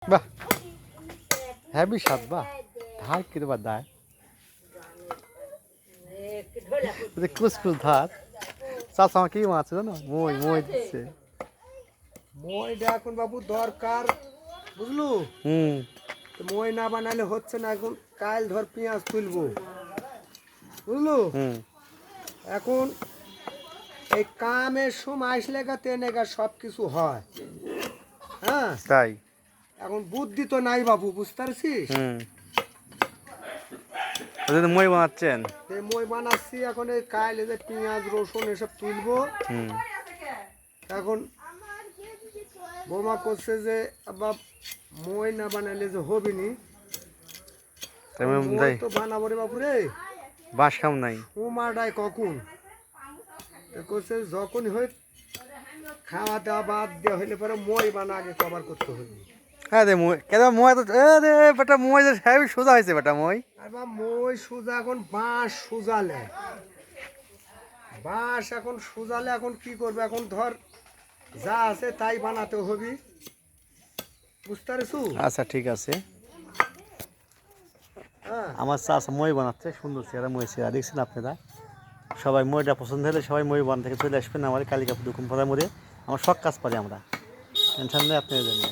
বাহ, হ্যাভি স্বাদ। বাহ, ধার কিরবা দায় কুসকুস ধার। চাষ আমার কি মাছ জানো, মই মই দিচ্ছে। মইটা এখন বাবু দরকার, বুঝলু? হুম। মই না বানালে হচ্ছে না। এখন কাল ধর পেঁয়াজ তুলবো, বুঝলু? হুম। এখন এই কামের সময় আসলে গা তেনে গা সব কিছু হয়। হ্যাঁ, তাই। এখন বুদ্ধি তো নাই বাবু, বুঝতে পারছিস? হুম। মই বানাচ্ছেন। এই মই বানাচ্ছি এখন। এই কাল এই যে পেঁয়াজ রসুন এসব তুলবো। হুম। এখন বৌমা করছে যে আবার মই না বানালে যে হবি নি। মই তো বানাবো রে বাবু রে। বাস খাম নাই। উমাটাই কখন করছে যখন হয়ে খাওয়া দাওয়া বাদ দেওয়া হইলে পরে মই বানা আগে কভার করতে হবে। হ্যাঁ রে মই কেন মই তো রে বেটা মই যে হ্যাভি সোজা হয়েছে বেটা মই। আর বা মই সোজা এখন বাঁশ সোজালে, বাঁশ এখন সোজালে এখন কি করবে? এখন ধর যা আছে তাই বানাতে হবি, বুঝতে পারছু? আচ্ছা ঠিক আছে। হ্যাঁ, আমার চাষ মই বানাচ্ছে, সুন্দর চেহারা মই চেহারা দেখছেন আপনারা। সবাই মইটা পছন্দ হলে সবাই মই বান থেকে চলে আসবেন আমার কালিকাপুর দুকুম পড়া মোড়ে। আমার সব কাজ পারি আমরা, টেনশন নেই আপনাদের জন্য।